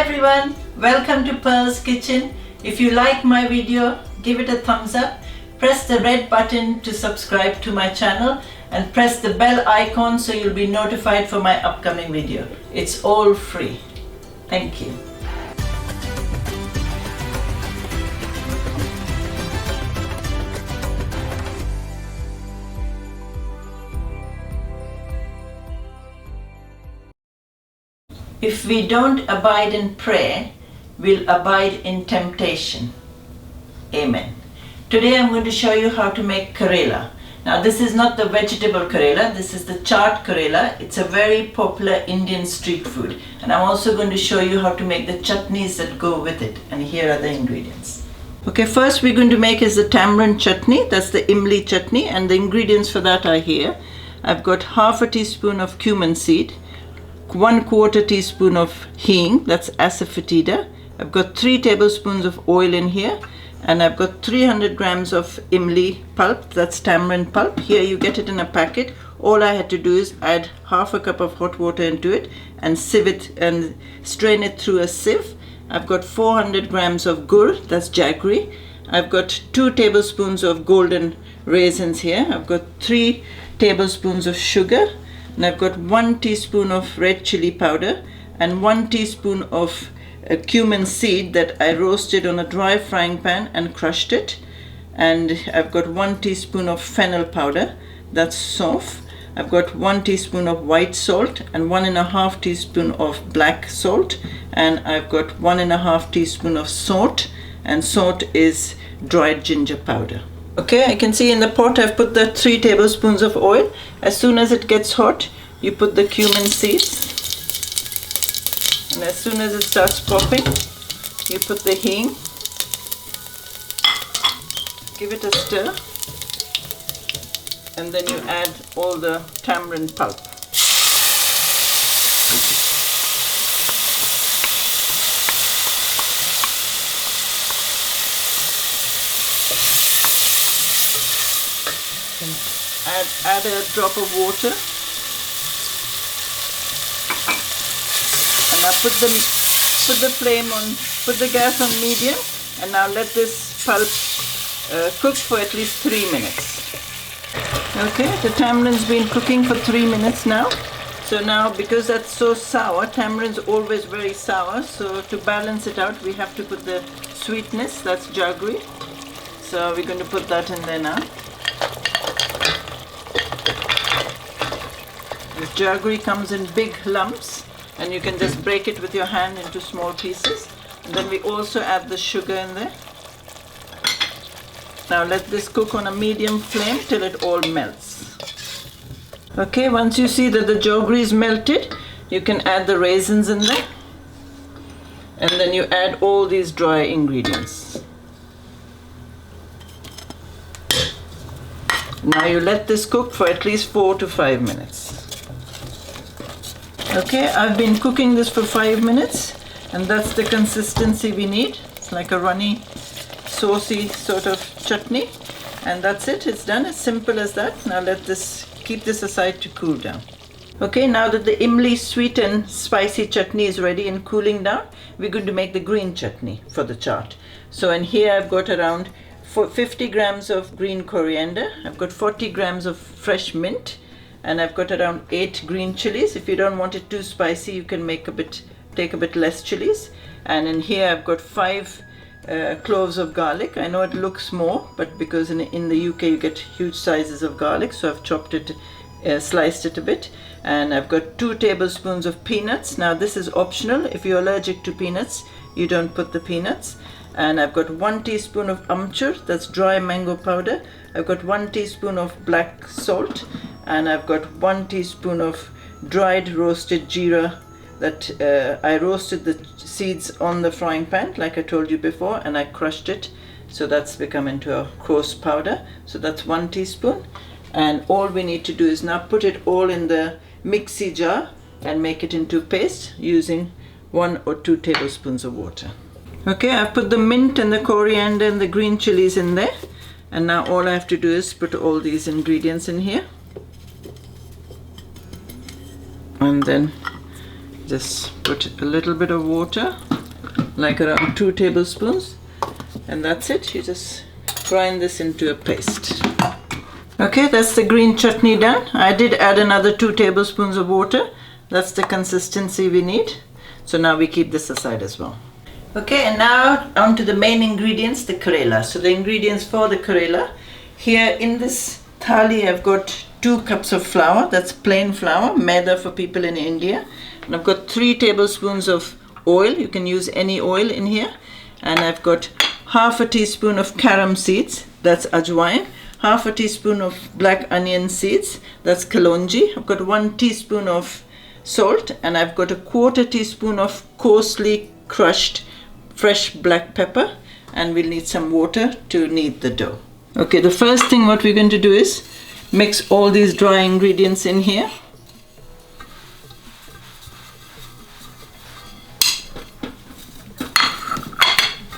everyone, welcome to Pearl's Kitchen. If you like my video, give it a thumbs up, press the red button to subscribe to my channel and press the bell icon so you'll be notified for my upcoming video. It's all free. Thank you. If we don't abide in prayer, we'll abide in temptation. Amen. Today I'm going to show you how to make Karela. Now this is not the vegetable Karela, this is the Chaat Karela. It's a very popular Indian street food. And I'm also going to show you how to make the chutneys that go with it. And here are the ingredients. Okay, first we're going to make is the tamarind chutney. That's the imli chutney, and the ingredients for that are here. I've got half a teaspoon of cumin seed, 1/4 teaspoon of hing, that's asafoetida. I've got 3 tablespoons of oil in here, and I've got 300 grams of imli pulp, that's tamarind pulp. Here you get it in a packet. All I had to do is add half a cup of hot water into it and sieve it and strain it through a sieve. I've got 400 grams of gur, that's jaggery. I've got 2 tablespoons of golden raisins here. I've got 3 tablespoons of sugar. And I've got 1 teaspoon of red chili powder and 1 teaspoon of cumin seed that I roasted on a dry frying pan and crushed it. And I've got 1 teaspoon of fennel powder, that's soft. I've got 1 teaspoon of white salt and 1.5 teaspoon of black salt. And I've got 1.5 teaspoon of salt, and salt is dried ginger powder. Okay, I can see in the pot I've put the 3 tablespoons of oil. As soon as it gets hot, you put the cumin seeds. And as soon as it starts popping, you put the hing. Give it a stir. And then you add all the tamarind pulp. Add a drop of water, and now put the gas on medium, and now let this pulp cook for at least 3 minutes. Okay, the tamarind's been cooking for 3 minutes now. So now, because that's so sour, tamarind's always very sour, so to balance it out we have to put the sweetness, that's jaggery. So we're going to put that in there now. This jaggery comes in big lumps, and you can just break it with your hand into small pieces. And then we also add the sugar in there. Now let this cook on a medium flame till it all melts. Okay, once you see that the jaggery is melted, you can add the raisins in there. And then you add all these dry ingredients. Now you let this cook for at least 4 to 5 minutes. Okay, I've been cooking this for 5 minutes, and that's the consistency we need. It's like a runny, saucy sort of chutney, and that's it. It's done. As simple as that. Now keep this aside to cool down. Okay, now that the imli sweet and spicy chutney is ready and cooling down, we're going to make the green chutney for the chaat. So in here I've got around 50 grams of green coriander. I've got 40 grams of fresh mint. And I've got around 8 green chilies. If you don't want it too spicy, you can take a bit less chilies. And in here I've got 5 cloves of garlic. I know it looks more, but because in the UK you get huge sizes of garlic, so I've chopped it, sliced it a bit. And I've got 2 tablespoons of peanuts. Now this is optional. If you're allergic to peanuts, you don't put the peanuts. And I've got 1 teaspoon of amchur, that's dry mango powder. I've got 1 teaspoon of black salt, and I've got 1 teaspoon of dried roasted jeera that I roasted the seeds on the frying pan like I told you before, and I crushed it, so that's become into a coarse powder. So that's 1 teaspoon, and all we need to do is now put it all in the mixie jar and make it into paste using 1 or 2 tablespoons of water. Okay, I've put the mint and the coriander and the green chilies in there, and now all I have to do is put all these ingredients in here. And then just put a little bit of water like around 2 tablespoons, and that's it. You just grind this into a paste. Okay, that's the green chutney done. I did add another 2 tablespoons of water. That's the consistency we need. So now we keep this aside as well. Okay, and now on to the main ingredients, the Karela. So the ingredients for the Karela. Here in this thali I've got 2 cups of flour. That's plain flour, maida for people in India. And I've got 3 tablespoons of oil. You can use any oil in here. And I've got half a teaspoon of carom seeds. That's ajwain. Half a teaspoon of black onion seeds. That's kalonji. I've got 1 teaspoon of salt. And I've got a 1/4 teaspoon of coarsely crushed fresh black pepper, and we'll need some water to knead the dough. Okay, the first thing what we're going to do is mix all these dry ingredients in here.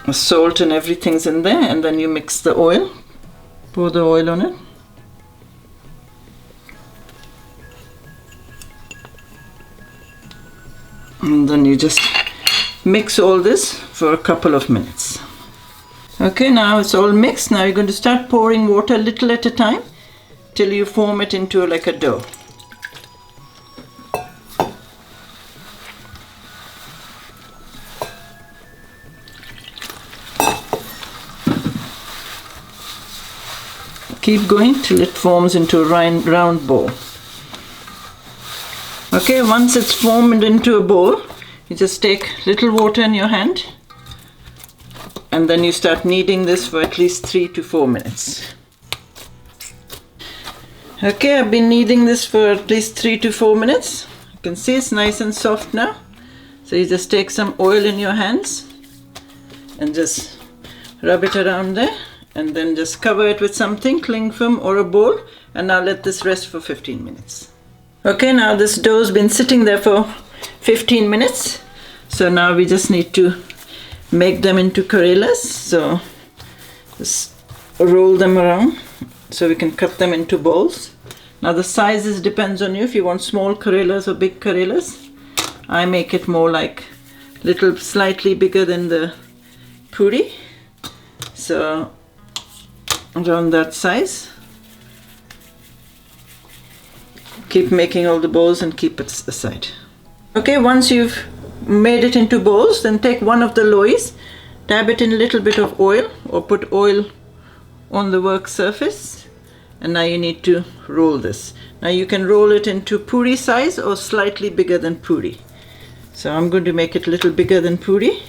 The salt and everything's in there, and then you mix the oil, pour the oil on it. And then you just mix all this for a couple of minutes. Okay, now it's all mixed. Now you're going to start pouring water little at a time till you form it into like a dough. Keep going till it forms into a round ball. Okay, once it's formed into a bowl, you just take little water in your hand, and then you start kneading this for at least 3 to 4 minutes. Okay, I've been kneading this for at least 3 to 4 minutes. You can see it's nice and soft now. So you just take some oil in your hands and just rub it around there, and then just cover it with something, cling film or a bowl, and now let this rest for 15 minutes. Okay, now this dough's been sitting there for 15 minutes. So now we just need to make them into Karelas. So just roll them around so we can cut them into balls. Now the sizes depends on you, if you want small Karelas or big Karelas. I make it more like little slightly bigger than the puri. So around that size. Keep making all the balls and keep it aside. Okay, once you've made it into balls, then take one of the loaves, dab it in a little bit of oil, or put oil on the work surface, and now you need to roll this. Now you can roll it into puri size or slightly bigger than puri. So I'm going to make it a little bigger than puri.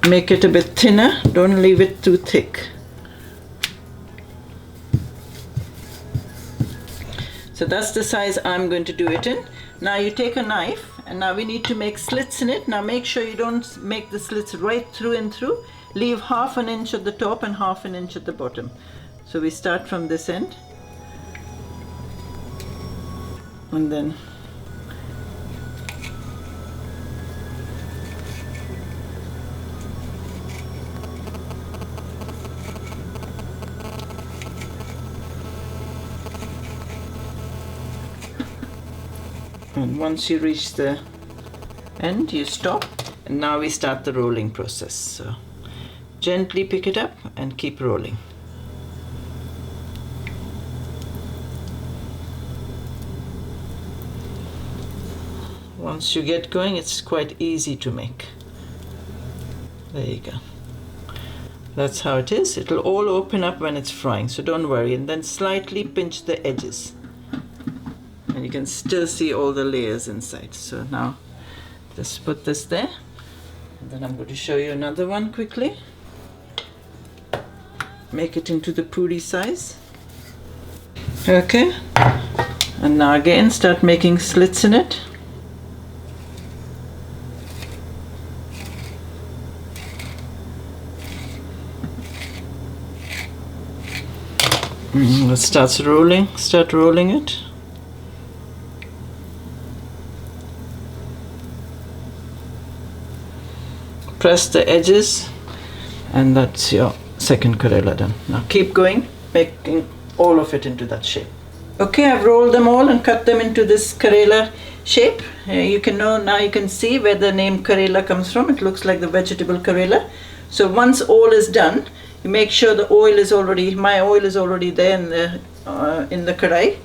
Make it a bit thinner, don't leave it too thick. So that's the size I'm going to do it in. Now you take a knife, and now we need to make slits in it. Now make sure you don't make the slits right through and through. Leave 1/2 inch at the top and 1/2 inch at the bottom. So we start from this end, and then once you reach the end, you stop, and now we start the rolling process. So gently pick it up and keep rolling. Once you get going, it's quite easy to make. There you go. That's how it is. It'll all open up when it's frying, so don't worry. And then slightly pinch the edges, and you can still see all the layers inside. So now just put this there, and then I'm going to show you another one quickly. Make it into the puri size. Okay, and now again start making slits in it. Let's start rolling it. Press the edges, and that's your second Karela done. Now keep going, making all of it into that shape. Okay, I've rolled them all and cut them into this Karela shape. You can know now, you can see where the name Karela comes from. It looks like the vegetable Karela. So once all is done, you make sure the oil is already, my oil is already there in the karai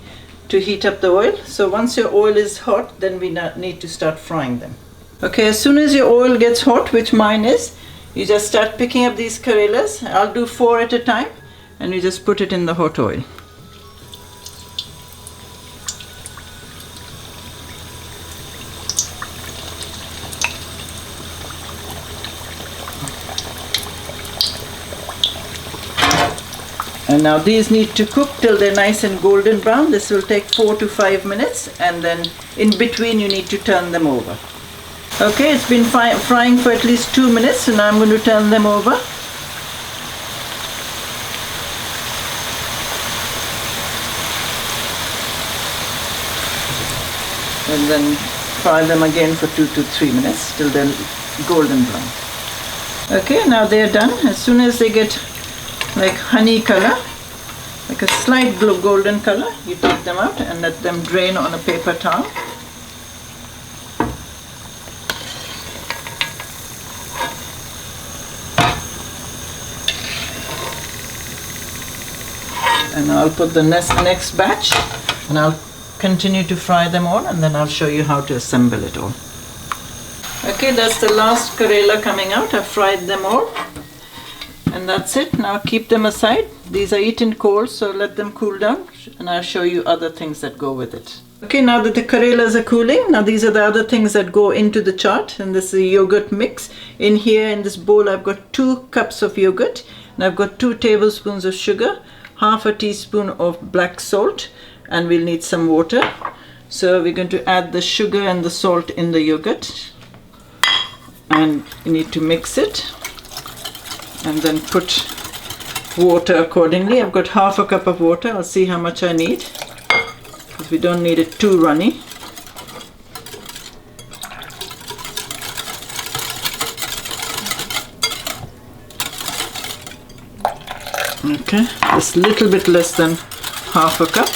to heat up the oil. So once your oil is hot, then we need to start frying them. Okay, as soon as your oil gets hot, which mine is, you just start picking up these Karelas. I'll do 4 at a time, and you just put it in the hot oil. And now these need to cook till they're nice and golden brown. This will take 4 to 5 minutes, and then in between you need to turn them over. Okay, it's been frying for at least 2 minutes, so now I'm going to turn them over. And then fry them again for 2 to 3 minutes till they're golden brown. Okay, now they're done. As soon as they get like honey color, like a slight golden color, you take them out and let them drain on a paper towel. And I'll put the next batch, and I'll continue to fry them all, and then I'll show you how to assemble it all. Okay, that's the last Karela coming out. I've fried them all. And that's it. Now keep them aside. These are eaten cold, so let them cool down, and I'll show you other things that go with it. Okay, now that the Karelas are cooling, now these are the other things that go into the chaat, and this is a yogurt mix. In here, in this bowl, I've got 2 cups of yogurt, and I've got 2 tablespoons of sugar, half a teaspoon of black salt, and we'll need some water. So we're going to add the sugar and the salt in the yogurt, and you need to mix it. And then put water accordingly. I've got half a cup of water. I'll see how much I need, because we don't need it too runny. Okay, just a little bit less than half a cup,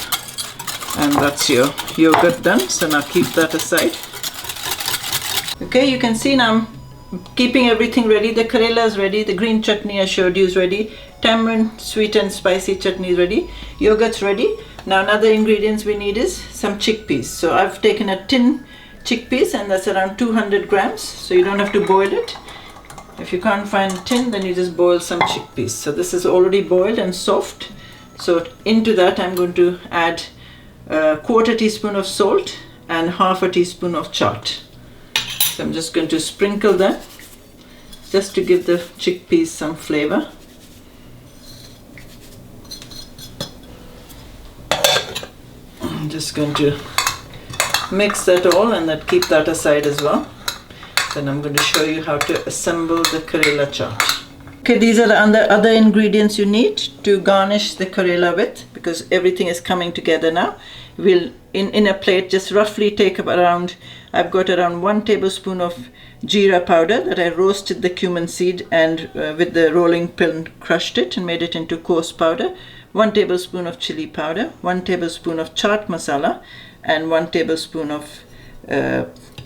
and that's your yogurt done. So now keep that aside. Okay, you can see now I'm keeping everything ready. The Karela is ready. The green chutney I showed you is ready. Tamarind sweet and spicy chutney is ready. Yogurt's ready. Now another ingredients we need is some chickpeas. So I've taken a tin chickpeas, and that's around 200 grams. So you don't have to boil it. If you can't find tin, then you just boil some chickpeas. So this is already boiled and soft. So into that I'm going to add a 1/4 teaspoon of salt and half a teaspoon of chaat. So I'm just going to sprinkle that just to give the chickpeas some flavor. I'm just going to mix that all, and then keep that aside as well. Then I'm going to show you how to assemble the Karela chaat. Okay, these are the other ingredients you need to garnish the Karela with, because everything is coming together now. We'll in a plate just roughly take up around, I've got around 1 tablespoon of jeera powder that I roasted the cumin seed and with the rolling pin crushed it and made it into coarse powder. 1 tablespoon of chili powder, 1 tablespoon of chaat masala, and 1 tablespoon of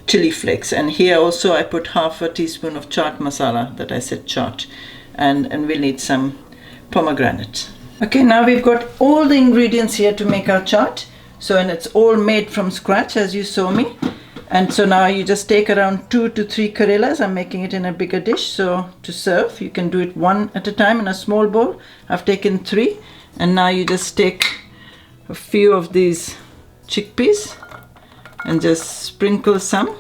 chili flakes. And here also I put half a teaspoon of chaat masala that I said chaat, and we'll need some pomegranate. Okay, now we've got all the ingredients here to make our chaat. So, and it's all made from scratch, as you saw me. And so now you just take around 2 to 3 Karelas. I'm making it in a bigger dish, so to serve you can do it 1 at a time in a small bowl. I've taken 3, and now you just take a few of these chickpeas and just sprinkle some.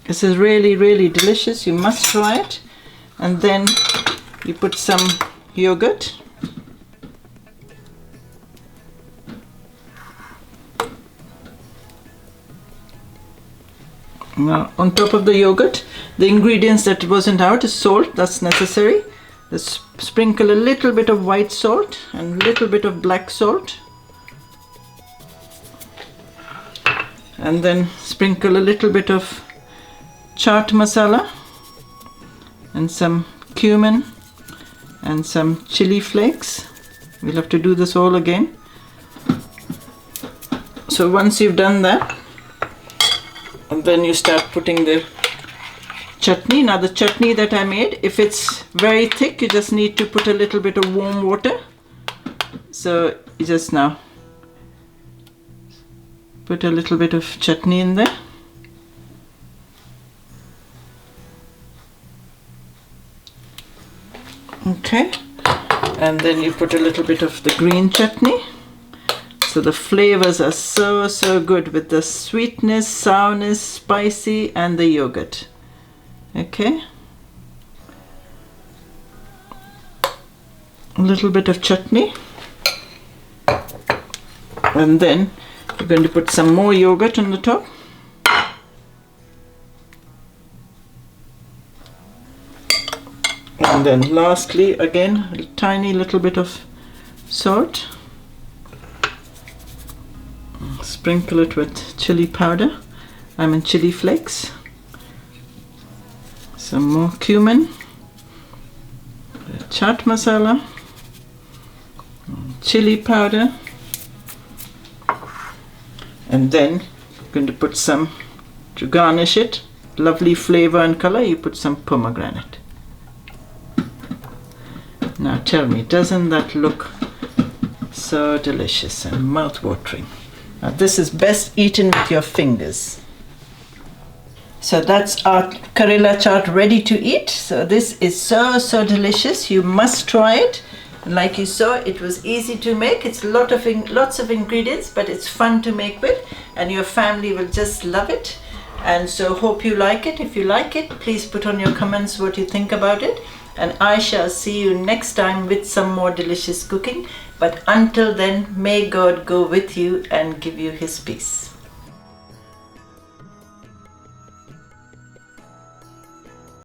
This is really, really delicious. You must try it. And then you put some yogurt. Now on top of the yogurt, the ingredients that wasn't out is salt. That's necessary. Let's sprinkle a little bit of white salt and a little bit of black salt. And then sprinkle a little bit of chaat masala and some cumin and some chili flakes. We'll have to do this all again. So once you've done that, and then you start putting the chutney. Now the chutney that I made, if it's very thick, you just need to put a little bit of warm water. So you just now put a little bit of chutney in there. Okay, and then you put a little bit of the green chutney. So the flavors are so good with the sweetness, sourness, spicy, and the yogurt. Okay, a little bit of chutney, and then you're going to put some more yogurt on the top. And then lastly, again, a tiny little bit of salt. Sprinkle it with chili powder. Chili flakes. Some more cumin. Chaat masala. Chili powder. And then you're going to put some, to garnish it, lovely flavor and color, you put some pomegranate. Now tell me, doesn't that look so delicious and mouth-watering? Now this is best eaten with your fingers. So that's our Karela Chaat ready to eat. So this is so delicious. You must try it. And like you saw, it was easy to make. It's lots of ingredients, but it's fun to make with, and your family will just love it. And so hope you like it. If you like it, please put on your comments what you think about it. And I shall see you next time with some more delicious cooking. But until then, may God go with you and give you His peace.